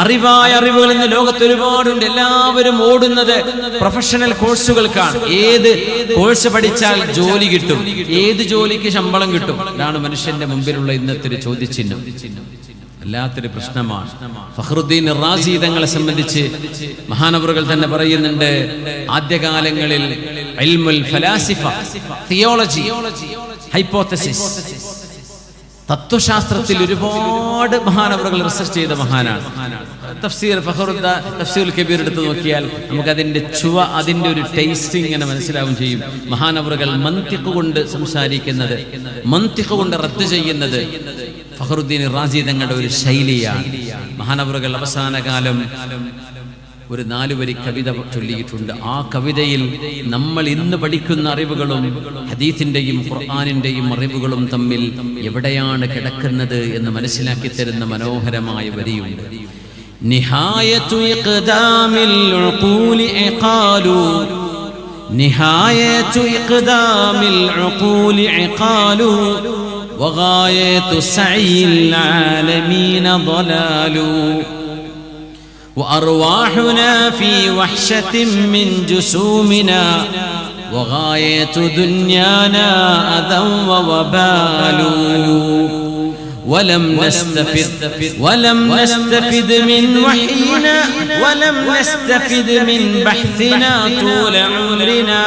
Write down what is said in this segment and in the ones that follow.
അറിവായ അറിവുകൾ ഇന്ന് ലോകത്ത് ഒരുപാടുണ്ട്. എല്ലാവരും ഓടുന്നത് പ്രൊഫഷണൽ കോഴ്സുകൾക്കാണ്. ഏത് കോഴ്സ് പഠിച്ചാൽ ജോലി കിട്ടും, ഏത് ജോലിക്ക് ശമ്പളം കിട്ടും, ഇതാണ് മനുഷ്യന്റെ മുമ്പിലുള്ള ഇന്നത്തെ ഒരു ചോദ്യചിഹ്നം. വല്ലാത്തൊരു പ്രശ്നമാണ്. ഫഖ്റുദ്ദീൻ റാസി തങ്ങളെ സംബന്ധിച്ച് മഹാനവറുകൾ തന്നെ പറയുന്നുണ്ട്, ആദ്യകാലങ്ങളിൽ ഇൽമുൽ ഫലാസിഫ, തിയോളജി, ഹൈപ്പോത്തസിസ്, തത്വശാസ്ത്രത്തിൽ ഒരുപാട് മഹാനവറുകൾ റിസർച്ച് ചെയ്ത മഹാനാണ്. തഫ്സീർ തഫ്സീർ കബീർ എടുത്ത് നോക്കിയാൽ നമുക്ക് അതിന്റെ ചുവ, അതിന്റെ ഒരു ടേസ്റ്റ് ഇങ്ങനെ മനസ്സിലാവും ചെയ്യും. മഹാനവറുകൾ മന്തിഖ് കൊണ്ട് സംസാരിക്കുന്നത്, മന്തിഖ് കൊണ്ട് റദ്ദ് ചെയ്യുന്നത് ഫഖ്റുദ്ദീൻ റാസി തങ്ങളുടെ ഒരു ശൈലിയാണ്. മഹാനവറുകൾ അവസാന കാലം ഒരു 4 വരി കവിത ചൊല്ലിയിട്ടുണ്ട്. ആ കവിതയിൽ നമ്മൾ ഇന്ന് പഠിക്കുന്ന അറിവുകളും ഹദീസിന്റെയും ഖുർആനിന്റെയും അറിവുകളും തമ്മിൽ എവിടെയാണ് കിടക്കുന്നത് എന്ന് മനസ്സിലാക്കി തരുന്ന മനോഹരമായ വരിയുണ്ട്. നിഹായതു ഇഖ്ദാമിൽ ഉഖൂലി ഇഖാലു, നിഹായതു ഇഖ്ദാമിൽ ഉഖൂലി ഇഖാലു വഗായതു സഈൽ ആലമീന ളലാലു وأرواحنا في وحشة من جسومنا وغاية دنيانا أذى ووبال ولم نستفد من وحينا ولم نستفد من بحثنا طول عمرنا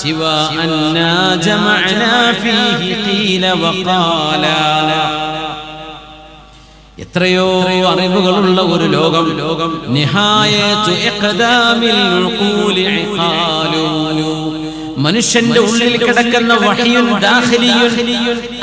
سوى أننا جمعنا فيه قيل وقالا. എത്രയോ അറിവുകളുള്ള ഒരു ലോകം. നിഹായതു ഇഖ്ദാമിൽ ഉഖൂലി ഇഖാലു, മനുഷ്യന്റെ ഉള്ളിൽ കിടക്കുന്ന വഹ്യുൻ ദാഖിലിയുൻ,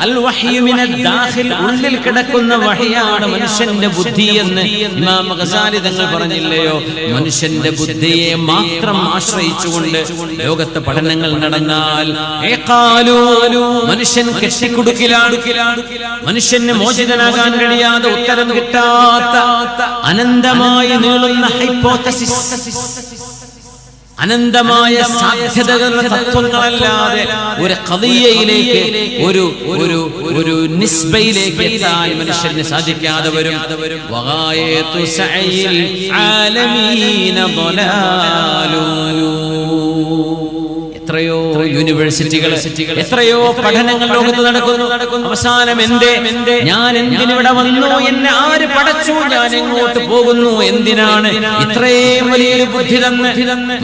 അൽ വഹ്യു മിനൽ ദാഖിൽ, ഉള്ളിൽ കിടക്കുന്ന വഹ്യാണ് മനുഷ്യന്റെ ബുദ്ധി എന്ന് ഇമാം ഗസാലി തങ്ങൾ പറഞ്ഞില്ലയോ? മനുഷ്യന്റെ ബുദ്ധിയെ മാത്രം ആശ്രയിച്ചുകൊണ്ട് ലോകത്തെ പഠനങ്ങൾ നടന്നാൽ മനുഷ്യൻ കെട്ടിക്കുടുക്കിലാണ്. മനുഷ്യന് മോചിതനാകാൻ കഴിയാതെ ഉത്തരം കിട്ടാത്ത അനന്തമായി നീളുന്ന ഹൈപ്പോത്തസിസ്, അനന്തമായ സാധ്യതകളുടെ തത്വങ്ങളല്ലാതെ ഒരു ഖദിയയിലേക്ക്, ഒരു നിസ്ബയിലേക്ക് എത്താൻ മനുഷ്യന് സാധിക്കാതെ വരും. വഗായതു സഈൽ ആലമീന ളലാലു. എത്രയോ യൂണിവേഴ്സിറ്റികൾ, എത്രയോ പഠനങ്ങൾ ലോകത്ത് നടക്കുന്നു. അവസാനം ഞാൻ എന്തിനിവിടെ വന്നു, എന്നെ ആര് പടച്ചു, ഞാൻ എങ്ങോട്ട് പോകുന്നു, എന്തിനാണ് ഇത്രയും വലിയൊരു ബുദ്ധി തന്ന്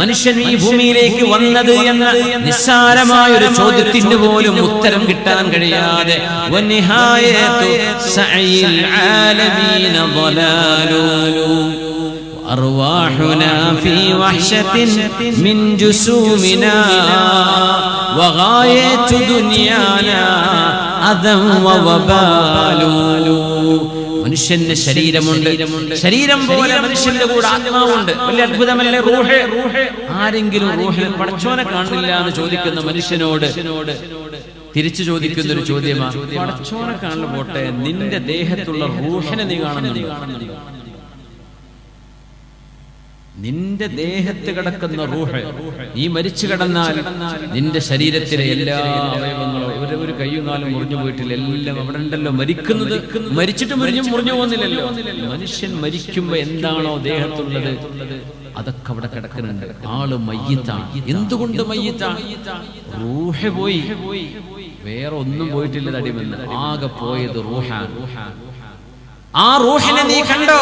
മനുഷ്യൻ ഈ ഭൂമിയിലേക്ക് വന്നത് എന്ന നിസ്സാരമായ ഒരു ചോദ്യത്തിന് പോലും ഉത്തരം കിട്ടാൻ കഴിയാതെ വനിഹായതു സഈൽ ആലമീന ളലാലു أرواحنا في وحشة من جسومنا وغاية دنيانا أذى ووبال. മനുഷ്യന്റെ ശരീരമുണ്ട്, ശരീരം പോലെ മനുഷ്യന്റെ കൂടെ ആത്മാവുണ്ട്. വലിയ അത്ഭുതമല്ലേ റൂഹ്? ആരെങ്കിലും റൂഹിൽ പടച്ചോനെ കാണില്ല എന്ന് ചോദിക്കുന്ന മനുഷ്യനോട് തിരിച്ചു ചോദിക്കുന്ന ഒരു ചോദ്യമാണ്, പടച്ചോനെ കാണുന്ന പോട്ടെ, നിന്റെ ദേഹത്തുള്ള റൂഹിനെ നീ കാണുന്നുണ്ടോ? നിന്റെ ദേഹത്ത് കിടക്കുന്ന റൂഹ്, നീ മരിച്ചു കിടന്നാൽ നിന്റെ ശരീരത്തിലെ എല്ലാ അവയവങ്ങളും, ഒരു കയ്യും കാലും മുറിഞ്ഞു പോയിട്ടില്ല, എല്ലാം അവിടെ ഉണ്ടല്ലോ. മരിക്കുന്നത്, മരിച്ചിട്ട് മുറിഞ്ഞു പോകുന്നില്ലല്ലോ. മനുഷ്യൻ മരിക്കുമ്പോ എന്താണോ ദേഹത്തുള്ളത് അതൊക്കെ അവിടെ കിടക്കുന്നുണ്ട്. ആള് മയ്യിത്താണ്. എന്തുകൊണ്ട് മയ്യിത്താണ്? റൂഹ് പോയി, വേറെ ഒന്നും പോയിട്ടില്ല. തടിമെന്ന് ആകെ പോയത് റൂഹാണ്. ആ റൂഹിനെ നീ കണ്ടോ?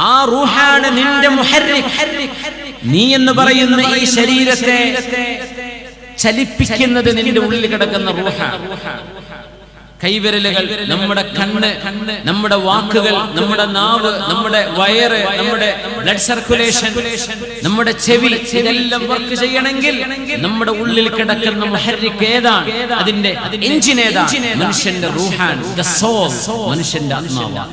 ആ റൂഹാണ് നിന്റെ മുഹർരിക്. നീ എന്ന് പറയുന്ന ഈ ശരീരത്തെ ചലിപ്പിക്കുന്നത് നിന്റെ ഉള്ളിൽ കിടക്കുന്ന റൂഹാണ്. കൈവിരലുകൾ, നമ്മുടെ കണ്ണ്, നമ്മുടെ വാക്കുകൾ, നമ്മുടെ നാവ്, നമ്മുടെ വയറ്, നമ്മുടെ ബ്ലഡ് സർക്കുലേഷൻ, നമ്മുടെ ചെവി, ഇതെല്ലാം വർക്ക് ചെയ്യണമെങ്കിൽ നമ്മുടെ ഉള്ളിൽ കിടക്കുന്ന മുഹർരിക് ഏതാണ്? അതിന്റെ എഞ്ചിൻ ഏതാണ്? മനുഷ്യന്റെ റൂഹാൻ, ദ സോൾ, മനുഷ്യന്റെ ആത്മാവ്.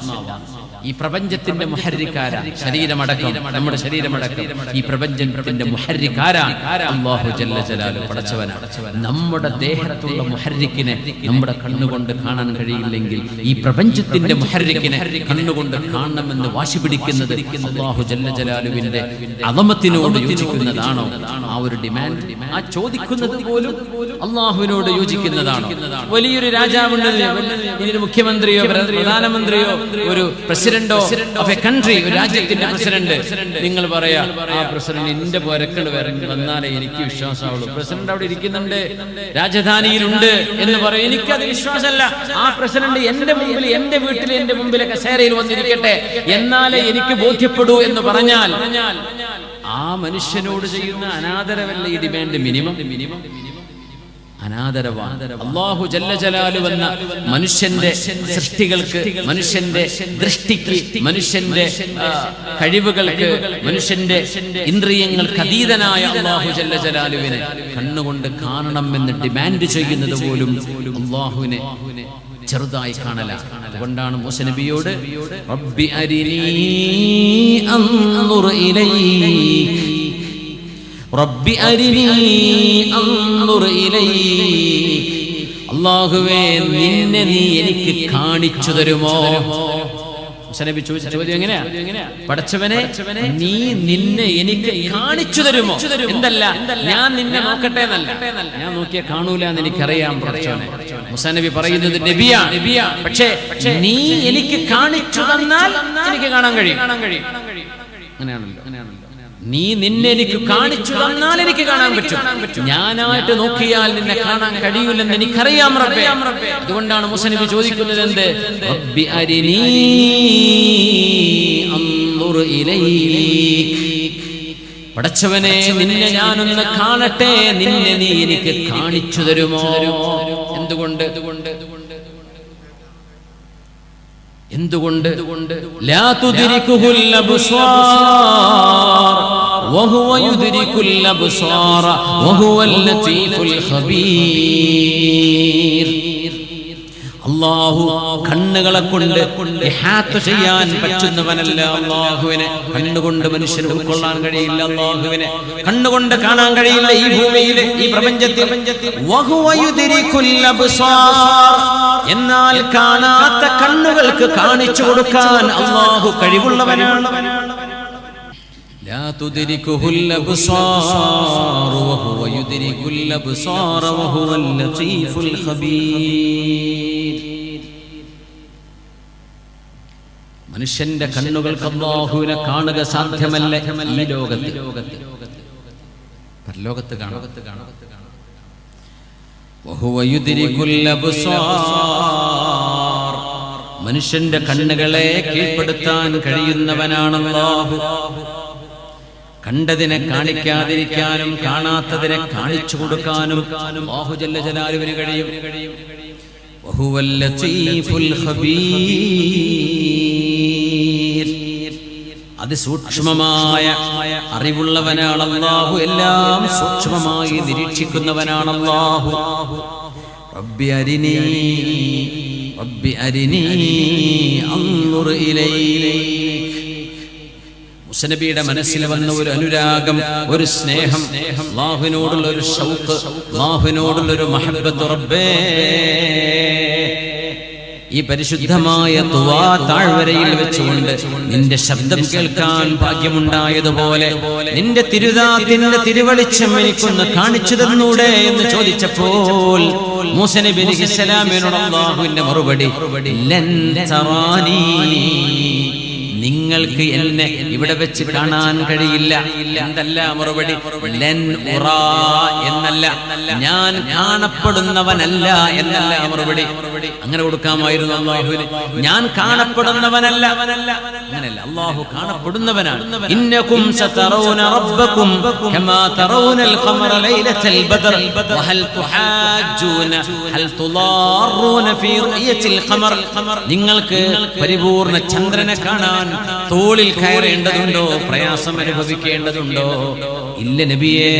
ഈ പ്രപഞ്ചത്തിന്റെ മുഹർരിക്കാരാണ് ശരീരമടക്കം, നമ്മുടെ ശരീരമടക്കം ഈ പ്രപഞ്ചത്തിന്റെ മുഹർരിക്കാരാണ് അല്ലാഹു ജല്ല ജലാലുഹു, പടച്ചവനാണ്. നമ്മുടെ ദേഹത്തുള്ള മുഹർരിക്കിനെ നമ്മുടെ കണ്ണുകൊണ്ട് കാണാൻ കഴിയില്ലെങ്കിൽ ഈ പ്രപഞ്ചത്തിന്റെ മുഹർരിക്കിനെ കണ്ണുകൊണ്ട് കാണണമെന്ന് വാശി പിടിക്കുന്നത് അല്ലാഹു ജല്ല ജലാലുവിന്റെ അളമത്തിനോട് യോജിക്കുന്നതാണോ? ആ ഒരു ഡിമാൻഡ്, ആ ചോദിക്കുന്നത് പോലും അല്ലാഹുവിനോട് യോജിക്കുന്നതാണോ? വലിയൊരു രാജാവുണ്ട്, മുഖ്യമന്ത്രിയോ പ്രധാനമന്ത്രിയോ ഒരു പ്രസിഡന്റ് പ്രസിഡന്റോ ഓഫ് എ കൺട്രി, ഒരു രാജ്യത്തിന്റെ പ്രസിഡന്റ്, നിങ്ങൾ പറയാ ആ പ്രസിഡന്റ് എന്റെ പോരക്കൾ വന്നാലേ എനിക്ക് വിശ്വാസമാവുള്ളൂ. പ്രസിഡന്റ് അവിടെ ഇരിക്കുന്നുണ്ട്, രാജധാനിയിലുണ്ട് എന്ന് പറയും, എനിക്കത് വിശ്വാസമല്ല. ആ പ്രസിഡന്റ് എന്റെ മുമ്പിൽ, എന്റെ വീട്ടിൽ, എന്റെ മുമ്പിലെ കസേരയിൽ വന്നിരിക്കട്ടെ, എന്നാലേ എനിക്ക് ബോധ്യപ്പെടൂ എന്ന് പറഞ്ഞാൽ ആ മനുഷ്യനോട് ചെയ്യുന്ന അനാദരവല്ല ഈ ഡിമാൻഡ്? മിനിമം അനാദരവാണ്. അല്ലാഹു ജല്ല ജലാലുഹു എന്ന മനുഷ്യന്റെ സൃഷ്ടികൾക്ക്, മനുഷ്യന്റെ ദൃഷ്ടിക്ക്, മനുഷ്യന്റെ കഴിവുകൾക്ക്, മനുഷ്യന്റെ ഇന്ദ്രിയങ്ങൾക്ക് അതീതനായ അല്ലാഹു ജല്ല ജലാലുവിനെ കണ്ണുകൊണ്ട് കാണണം എന്ന് ഡിമാൻഡ് ചെയ്യുന്നത് പോലും അല്ലാഹുവിനെ ചെറുതായി കാണലാണ്. അതുകൊണ്ടാണ് മൂസ നബിയോട് റബ്ബി അരിനീ അൻദുർ ഇലൈക്, റബ്ബി അരിനീ അൻദുർ ഇലൈക്, അല്ലാഹുവേ നിന്നെ നീ എനിക്ക് കാണിച്ചു തരുമോ? മൂസ നബി ചോദിച്ച ചോദ്യം എങ്ങനെയാ? പടച്ചവനെ നീ നിന്നെ എനിക്ക് കാണിച്ചു തരുമോ? എന്തല്ല, ഞാൻ നിന്നെ നോക്കട്ടെ എന്നല്ല, ഞാൻ നോക്കിയാ കാണൂല എന്ന് എനിക്കറിയാം പടച്ചവനെ. മൂസ നബി പറയുന്നത് നബിയാ, പക്ഷേ നീ എനിക്ക് കാണിച്ചു തന്നാൽ എനിക്ക് കാണാൻ കഴിയും. അങ്ങനെയാണല്ലോ. നീ നിന്നെ എനിക്ക് കാണിച്ചു തന്നാൽ എനിക്ക് കാണാൻ പറ്റും. ഞാനായിട്ട് നോക്കിയാൽ നിന്നെ കാണാൻ കഴിയില്ലെന്ന് എനിക്കറിയാം റബ്ബേ. അതുകൊണ്ടാണ് മൂസ നബി ചോദിക്കുന്നത് എന്ത്? റബ്ബി അരിനീ അൻദുർ ഇലൈക്, പടച്ചവനെ നിന്നെ ഞാനൊന്ന് കാണട്ടെ, നിന്നെ നീ എനിക്ക് കാണിച്ചു തരുമോ? എന്തുകൊണ്ട്? ലാ തുദ്രികുൽ അബ്സാർ വഹുവ യുദ്രികുൽ അബ്സാർ വഹുവൽ ലതീഫുൽ ഖബീർ. അല്ലാഹു കണ്ണുകളെ കൊണ്ട് ഇഹാത്ത ചെയ്യാൻ പറ്റുന്നവനല്ല. അല്ലാഹുവിനെ കണ്ണുകൊണ്ട് മനുഷ്യന് ഉൾക്കൊള്ളാൻ കഴിയില്ല. അല്ലാഹുവിനെ കണ്ണുകൊണ്ട് കാണാൻ കഴിയില്ല ഈ ഭൂമിയിൽ, ഈ പ്രപഞ്ചത്തിൽ. വഹുവ യുദ്രികുൽ അബ്സാർ, എന്നാൽ കാണാത്ത കണ്ണുകൾക്ക് കാണിച്ചു കൊടുക്കാൻ അല്ലാഹു കഴിവുള്ളവനാണ്. ലാ തുദ്രികുൽ അബ്സാർ വഹുവ യുദ്രികുൽ അബ്സാർ വഹുവൽ ലതീഫുൽ ഖബീർ. മനുഷ്യന്റെ കണ്ണുകൾക്ക് അല്ലാഹുവിനെ കാണുക സാധ്യമല്ല ഈ ലോകത്ത്. പരലോകത്ത് കാണുക. വഹുവ യുദ്രികുൽ അബ്സാർ, മനുഷ്യന്റെ കണ്ണുകളെ കീഴ്പ്പെടുത്താൻ കഴിയുന്നവനാണ് അല്ലാഹു. കണ്ടതിനെ കാണിക്കാതിരിക്കാനും കാണാത്തതിനെ കാണിച്ചു കൊടുക്കാനും അല്ലാഹു ജല്ല ജലാലുവിന് കഴിയും. വഹുവൽ ലതീഫുൽ ഖബീർ, അതിസൂക്ഷ്മമായ അറിവുള്ളവനാണ് അല്ലാഹു. എല്ലാം സൂക്ഷ്മമായി നിരീക്ഷിക്കുന്നവനാണ് അല്ലാഹു. റബ്ബി അരിനീ അൻദുർ ഇലൈക്. മൂസ നബിയുടെ മനസ്സിൽ വന്ന ഒരു അനുരാഗം, ഒരു സ്നേഹം, അല്ലാഹുവിനോടുള്ള ഒരു ഷൗഖ്, അല്ലാഹുവിനോടുള്ള ഒരു മഹബ്ബത്ത്. റബ്ബേ, ഈ പരിശുദ്ധമായ തുവാ താഴ്വരയിൽ വെച്ചുകൊണ്ട് നിന്റെ ശബ്ദം കേൾക്കാൻ ഭാഗ്യമുണ്ടായതുപോലെ നിന്റെ തിരുദാത്തിന്റെ തിരുവെളിച്ചം എനിക്കൊന്ന് കാണിച്ചു തന്നൂടെ എന്ന് ചോദിച്ചപ്പോൾ മൂസ നബി അലൈഹിസ്സലാമിനോട് അല്ലാഹുവിന്റെ മറുപടി ലൻ തറാനീ, നിങ്ങൾക്ക് എന്നെ ഇവിടെ വെച്ച് കാണാൻ കഴിയില്ല. എന്തല്ല മറുപടി? ലൻ ഉറാ എന്നല്ല, ഞാൻ കാണപ്പെടുന്നവനല്ല എന്നല്ല മറുപടി. അങ്ങനെ കൊടുക്കാമായിരുന്നു അല്ലാഹുവിന്. ഞാൻ കാണപ്പെടുന്നവനല്ല, അങ്ങനെയല്ല, അല്ലാഹു കാണപ്പെടുന്നവനാണ്. ഇന്നകും സതറൂന റബ്ബകും കമാ തറൂനൽ ഖമറ ലൈലത്തൽ ബദർ വഹൽ തുഹാജ്ജൂന ഹൽ തുളാറൂന ഫീ റുയത്തിൽ ഖമർ. നിങ്ങൾക്ക് പരിപൂർണ്ണ ചന്ദ്രനെ കാണാൻ തോളിൽ കയറേണ്ടതുണ്ടോ? പ്രയാസം അനുഭവിക്കേണ്ടതുണ്ടോ? ഇല്ല നബിയേ.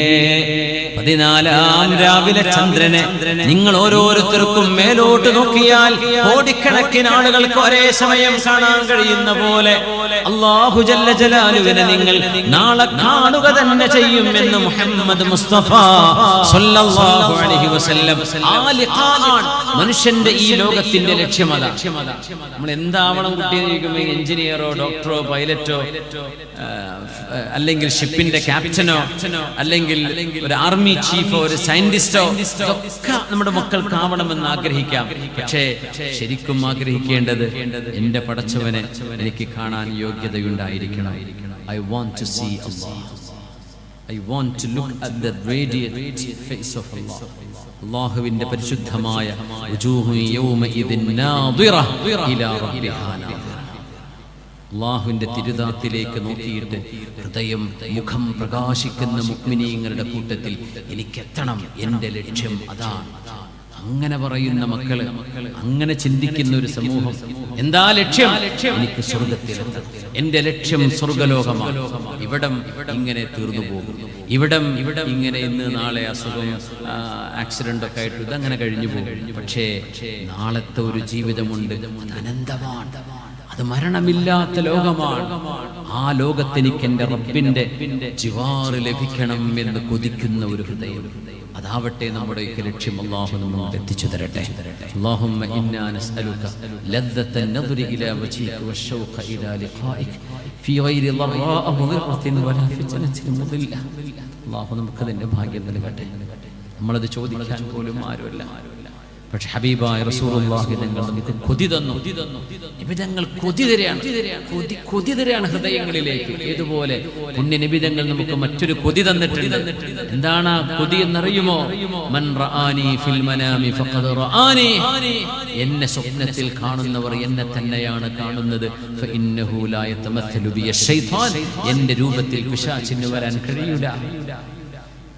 14-ാം രാവിലെ ചന്ദ്രനെ നിങ്ങൾ ഓരോരുത്തർക്കും മേലോട്ട് നോക്കിയാൽ കോടിക്കണക്കിന് ആളുകൾക്ക് ഒരേ സമയം കാണാൻ കഴിയുന്ന പോലെ അല്ലാഹു ജല്ല ജലാലുവിനെ നിങ്ങൾ നാളെ കാണുക തന്നെ ചെയ്യും എന്ന് മുഹമ്മദ് മുസ്തഫ സ്വല്ലല്ലാഹു അലൈഹി വസല്ലം. ആ ലിഖാഅൻ മനുഷ്യന്റെ ഈ ലോകത്തിന്റെ ലക്ഷ്യം അതാണ്. നമ്മൾ എന്താവണം കുട്ടിയെ? എഞ്ചിനീയറോ ഡോക്ടറോ പൈലറ്റോ അല്ലെങ്കിൽ ഷിപ്പിന്റെ ക്യാപ്റ്റനോ അല്ലെങ്കിൽ ഒരു ആർമി ചീഫോ ഒരു സയന്റിസ്റ്റോ ഒക്കെ നമ്മുടെ മക്കൾക്കാവണമെന്ന് ആഗ്രഹിക്കാം. പക്ഷേ ശരിക്കും ആഗ്രഹിക്കേണ്ടത് എന്റെ പടച്ചവനെ എനിക്ക് കാണാൻ യോഗ്യതയുണ്ടായിരിക്കണം. I want to see Allah. I want to look at the radiant face of Allah. അല്ലാഹുവിന്റെ പരിശുദ്ധമായ വജൂഹു യൗമഇദിൻ നാദിറ ഇലാ റബ്ബിഹാ നാദിറ. അല്ലാഹുവിന്റെ തിരുദാത്തിലേക്ക് നോക്കിയിട്ട് ഹൃദയം മുഖം പ്രകാശിക്കുന്ന മുഅ്മിനീങ്ങളുടെ കൂട്ടത്തിൽ എനിക്കെത്തണം, എൻ്റെ ലക്ഷ്യം അതാണ്. അങ്ങനെ പറയുന്ന മക്കള്, അങ്ങനെ ചിന്തിക്കുന്ന ഒരു സമൂഹം. എന്താ ലക്ഷ്യം? എനിക്ക് സ്വർഗത്തിലെത്തണം, എന്റെ ലക്ഷ്യം സ്വർഗലോകമാണ്. ഇവിടം ഇങ്ങനെ തീർന്നു പോകും, ഇവിടം ഇങ്ങനെ ഇന്ന് നാളെ അസുഖം ആക്സിഡന്റ് ഒക്കെ ആയിട്ട് ഇതങ്ങനെ കഴിഞ്ഞു പോകും. പക്ഷേ നാളത്തെ ഒരു ജീവിതമുണ്ട്, അത് അനന്തമാണ്, അത് മരണമില്ലാത്ത ലോകമാണ്. ആ ലോകത്തെനിക്ക് എൻ്റെ റബ്ബിന്റെ ജിവാറ് ലഭിക്കണം എന്ന് കൊതിക്കുന്ന ഒരു ഹൃദയം, അതാവട്ടെ നമ്മുടെ ലക്ഷ്യം. അല്ലാഹു നമ്മെ എത്തിച്ചു തരട്ടെ. അല്ലാഹുമ്മ ഇന്നാ നസ്അലുക ലദ്ദത നദ്രി ഇലാ വജ്ഹിക വശൗഖ ഇലാ ലിഖാഇക ഫീ ഗൈരി ളറാഅ മുദിറത്തിൻ വലാ ഫിത്നത്തിൻ മുദില്ല. അല്ലാഹു നമുക്ക് അതിന്റെ ഭാഗ്യം നൽകട്ടെ. നമ്മളത് ചോദിക്കാൻ പോലും ആരുമില്ല. പക്ഷെ ഹബീബായ റസൂലുള്ളാഹി തങ്ങൾ നമുക്ക് കൊതി തന്നു. നിബിതങ്ങൾ കൊതി തരാണ് ഹൃദയങ്ങളിലേക്ക്. ഏതുപോലെ പുണ്യ നിബിതങ്ങൾ നമുക്ക് മറ്റൊരു കൊതി തന്നിട്ടുണ്ട്. എന്താണ് ആ കൊതി എന്നറിയുമോ? മൻ റആനി ഫിൽ മനാമി ഫഖദ് റആനി. എന്നെ സ്വപ്നത്തിൽ കാണുന്നവർ എന്നെ തന്നെയാണ് കാണുന്നത്. ഫഇന്നഹു ലാ യതമസ്സലു ബി ശൈത്താൻ. എന്റെ രൂപത്തിൽ പിശാചിന് വരാൻ കഴിയില്ല.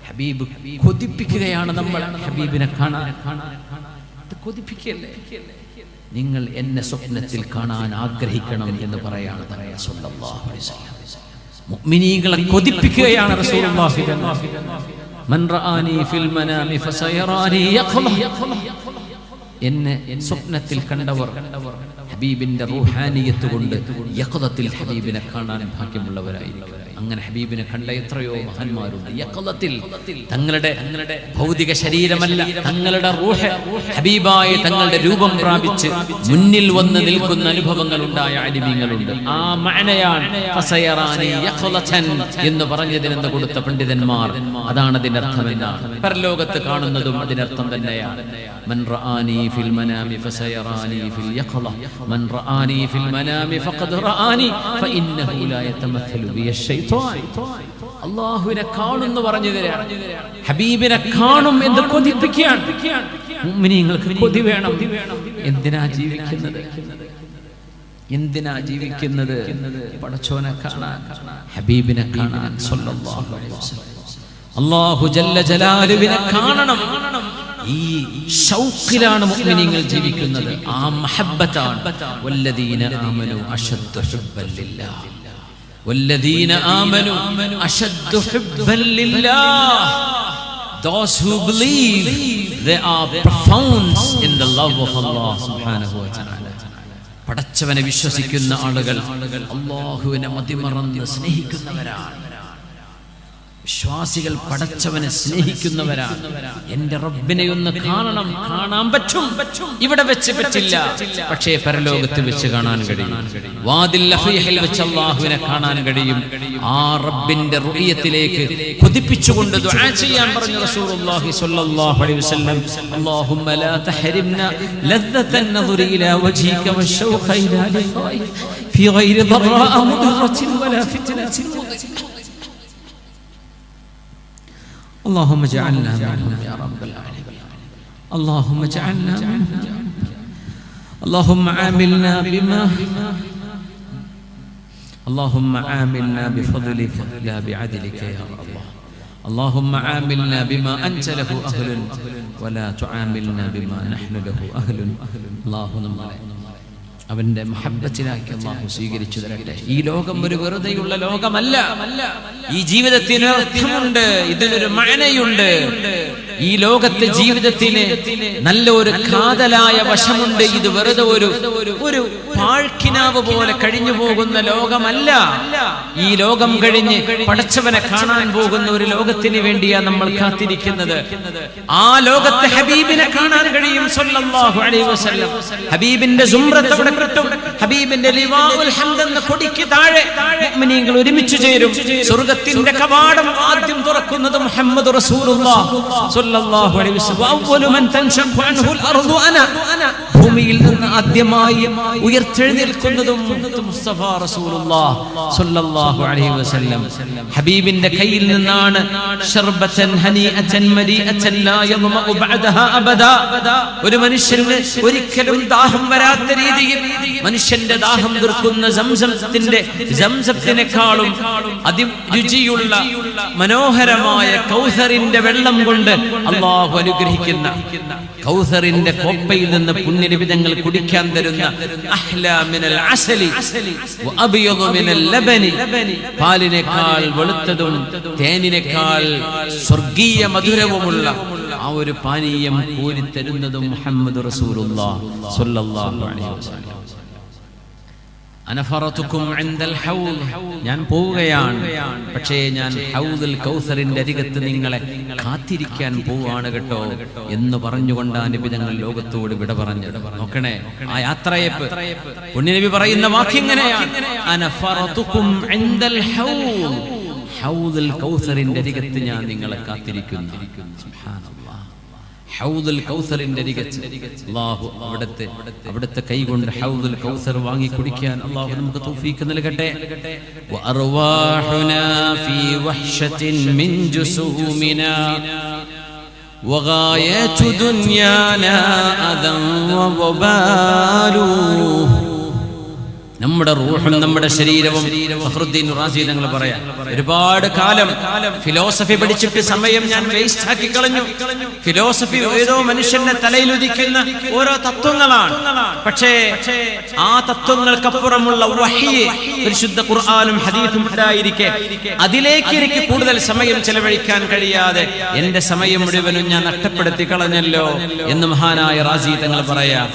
ഹബീബ് കൊതിപ്പിക്കുകയാണ് നമ്മൾ ഹബീബിനെ കാണാൻ. കൊതിപ്പിക്കല്ലേ, നിങ്ങൾ എന്നെ സ്വപ്നത്തിൽ കാണാൻ ആഗ്രഹിക്കണം എന്ന് പറയാണ് സല്ലല്ലാഹു അലൈഹി വസല്ലം. മുഅ്മിനീങ്ങളെ കൊതിപ്പിക്കുകയാണ് റസൂലുള്ളാഹി. മൻ റആനി ഫിൽ മനാമി ഫസയറാനി യഖ്ള. എന്നെ സ്വപ്നത്തിൽ കണ്ടവർ ഹബീബിന്റെ റൂഹാനിയത്ത് കൊണ്ട് യഖ്ളത്തിൽ ഹബീബിനെ കാണാൻ ഭാഗ്യമുള്ളവരായിരിക്കും. അങ്ങനെ ഹബീബിനെ കണ്ട എത്രയോ മഹാന്മാരുണ്ട്. യഖ്ളത്തിൽ തങ്ങളുടെ ഭൗതിക ശരീരമല്ല, തങ്ങളുടെ റൂഹ് ഹബീബായ തങ്ങളുടെ രൂപം പ്രാപിച്ച് മുന്നിൽ വന്ന് നിൽക്കുന്ന അനുഭവങ്ങൾ ഉണ്ടായ അലിമീങ്ങളുണ്ട്. ആ മഅനയാണ് ഫസയറാനി യഖ്ളതൻ എന്ന് പറഞ്ഞതിനെന്ന് കൊടുത്ത പണ്ഡിതന്മാർ. അതാണ് അതിന്റെ അർത്ഥം. എന്നാണ് പരലോകത്ത് കാണുന്നതും അതിനർത്ഥം തന്നെയാണ്. മൻ റആനി ഫിൽ മനാമി ഫസയറാനി ഫിൽ യഖ്ള മൻ റആനി ഫിൽ മനാമി ഫഖദ് റആനി ഫഇന്നഹു ലാ യതമസ്സലു ബി ശൈത്താൻ. അല്ലാഹുവിനെ കാണുന്നു പറഞ്ഞു തരാണ്. ഹബീബിനെ കാണും എന്ന് കൊതിപ്പിക്കുകയാണ്. മുഅ്മിനീങ്ങൾക്ക് കൊതി വേണം. എന്തിനാ ജീവിക്കുന്നത്? എന്തിനാ ജീവിക്കുന്നത്? പടച്ചോനെ കാണാൻ, ഹബീബിനെ കാണാൻ. സല്ലല്ലാഹു അലൈഹി വസല്ലം. അല്ലാഹു ജല്ല ജലാലുവിനെ കാണണം. ഈ ഷൗഖിലാണ് മുഅ്മിനീങ്ങൾ ജീവിക്കുന്നത്. ആ മഹബ്ബത്താണ്. വല്ലദീന ആമനു അശദ്ദു ഹുബ്ബൻ ലില്ലാഹ്. വല്ലദീന ആമനു അശദ്ദു ഹുബ്ബൻ ലില്ലാഹ്. Those who believe, they are profound in the love of Allah subhanahu wa ta'ala. പടച്ചവനെ വിശ്വസിക്കുന്ന ആളുകൾ അല്ലാഹുവിനെ മതിമറന്ന് സ്നേഹിക്കുന്നവരാണ്. വിശ്വാസികൾ പടച്ചവനെ സ്നേഹിക്കുന്നവരാണ്. എന്റെ റബ്ബിനെ ഒന്ന് കാണണം, കാണാൻ പറ്റും. ഇവിടെ വെച്ച് പറ്റില്ല, പക്ഷേ പരലോകത്ത് വെച്ച് കാണാൻ കഴിയും. വാദിൽ ലഫീഹിൽ വെച്ച് അല്ലാഹുവിനെ കാണാൻ കഴിയും. ആ റബ്ബിന്റെ റുഇയത്തിലേക്ക് കൊതിപ്പിച്ചുകൊണ്ട് ദുആ ചെയ്യാൻ പറഞ്ഞു റസൂലുള്ളാഹി സ്വല്ലല്ലാഹു അലൈഹി വസല്ലം. അല്ലാഹുമ്മ ലാ തഹരിംനാ ലദ്ദതൻ നദ്രി ഇലാ വജ്ഹിക വശൗഖ ഇലാ ലിഖാഇക ഫീ ഗൈരി ضراء മുദിറത്തിൻ വലാ ഫിത്നത്തിൻ മുദില്ല. اللهم اجعلنا منهم يا رب العالمين. اللهم اجعلنا منهم. اللهم عاملنا بما اللهم عاملنا بفضلك لا بعدلك يا الله. اللهم عاملنا بما أنت له أهل ولا تعاملنا بما نحن له أهل. اللهم അവന്റെ മഹബ്ബത്തിലാക്കി അല്ലാഹു സ്വീകരിച്ചു തരട്ടെ. ഈ ലോകം ഒരു വെറുതെയുള്ള ലോകമല്ല. ഈ ജീവിതത്തിന് അർത്ഥമുണ്ട്, ഇതിനൊരു മഅനയുണ്ട്. ഈ ലോകത്തെ ജീവിതത്തിന് നല്ല ഒരു കാതലായ വശമുണ്ട്. ഇത് വെറുതെ ഒരു പാഴ്ക്കിനാവ് പോലെ കഴിഞ്ഞു പോകുന്ന ലോകമല്ല. ഈ ലോകം കഴിഞ്ഞ് പടച്ചവനെ കാണാൻ പോകുന്ന ഒരു ലോകത്തിന് വേണ്ടിയാ നമ്മൾ കാത്തിരിക്കുന്നത്. ആ ലോകത്തെ ഹബീബിനെ കാണാൻ കഴിയും സല്ലല്ലാഹു അലൈഹി വസല്ലം. ഹബീബിന്റെ സുംറത്ത് അവിടെ കിട്ടും. ഹബീബിന്റെ ലിവാഉൽ ഹംദ് എന്ന കൊടിക്ക് താഴെ മുഅ്മിനീങ്ങൾ ഒരുമിച്ച് ചേരും. സ്വർഗ്ഗത്തിന്റെ കവാടം ആദ്യം തുറക്കുന്നത് മുഹമ്മദ് റസൂലുള്ളാഹി സ്വല്ലല്ലാഹു അലൈഹി വസല്ലം. അവ്വലു മൻ തൻഷഖു അൻഹുൽ അർദു അന. ഭൂമിയിൽ നിന്ന് ആദ്യമായി ഉയർത്തെഴുന്നേൽക്കുന്നതും മുസ്തഫ റസൂലുള്ളാഹി സ്വല്ലല്ലാഹു അലൈഹി വസല്ലം. ഹബീബിന്റെ കയ്യിൽ നിന്നാണ് ശർബതൻ ഹനീഅതൻ മരീഅതൻ ലാ യദ്മഉ ബഅദഹാ അബദാ. ഒരു മനുഷ്യന് ഒരിക്കലും ദാഹം വരാത്ത രീതിയിൽ മനുഷ്യന്റെ ദാഹം തീർക്കുന്ന സംസത്തിനേക്കാളും അതിരുചിയുള്ള മനോഹരമായ കൗസറിന്റെ വെള്ളം കൊണ്ട് അല്ലാഹു അനുഗ്രഹിക്കുന്ന കൗസറിന്റെ കോപ്പയിൽ നിന്ന് പുണ്യനിബിതങ്ങൾ കുടിക്കാൻ തരുന്ന അഹ്ലാ മിനൽ അസലി വഅബയദു മിനൽ ലബനി. പാലിനേക്കാൾ വെളുത്തതും തേനിനേക്കാൾ സ്വർഗീയ മധുരവുമുള്ള ആ ഒരു പാനീയം കോരിത്തരുന്നതും മുഹമ്മദ് റസൂലുള്ളാഹി സ്വല്ലല്ലാഹു അലൈഹി വസല്ലം. അനഫറതുകും ഇൻദൽ ഹൗദ്. ഞാൻ പോവുകയാണ്, പക്ഷേ ഞാൻ ഹൗദുൽ കൗസറിന്റെ അരികത്ത് നിങ്ങളെ കാത്തിരിക്കാൻ പോവാണ് കേട്ടോ എന്ന് പറഞ്ഞുകൊണ്ടാണ് നബി തങ്ങൾ ലോകത്തോട് വിട പറഞ്ഞത്. നോക്കണേ ആ യാത്രയപ്പ്. പുണ്യനബി പറയുന്ന വാക്യങ്ങനെയാണ്, അനഫറതുകും ഇൻദൽ ഹൗദ്. ഹൗദുൽ കൗസറിന്റെ അരികത്ത് ഞാൻ നിങ്ങളെ കാത്തിരിക്കുന്നു. സുബ്ഹാനല്ലാഹ്. ഹൗദുൽ കൗസറിന്റെ അരികത്ത് അല്ലാഹു അവിടുത്തെ കൈകൊണ്ട് ഹൗദുൽ കൗസർ വാങ്ങി കുടിക്കാൻ അല്ലാഹു നമുക്ക് തൗഫീഖ് നൽകട്ടെ. വഅർവാഹുനാ ഫീ വഹ്ശത്തിൻ മിൻ ജുസൂമിനാ വഗായതു ദുനിയാനാ അദം വബാലു. നമ്മുടെ റൂഹും നമ്മുടെ ശരീരവും ഫഖ്റുദ്ദീൻ റാസി തങ്ങൾ പറയാം, ഒരുപാട് കാലം ഫിലോസഫി പഠിച്ചിട്ട് സമയം ഞാൻ വേസ്റ്റ് ആക്കി കളഞ്ഞു. ഫിലോസഫി ഏതോ മനുഷ്യന്റെ തലയിൽ ഉദിക്കുന്ന ഓരോ തത്വങ്ങളാണ്. പക്ഷേ ആ തത്വങ്ങൾക്കപ്പുറമുള്ള വഹ്യ് പരിശുദ്ധ ഖുർആനും ഹദീസും ഉണ്ടായിരിക്കെ അതിലേക്ക് എനിക്ക് കൂടുതൽ സമയം ചെലവഴിക്കാൻ കഴിയാതെ എന്റെ സമയം മുഴുവനും ഞാൻ നഷ്ടപ്പെടുത്തി കളഞ്ഞല്ലോ എന്ന് മഹാനായ റാസി തങ്ങൾ പറയാം.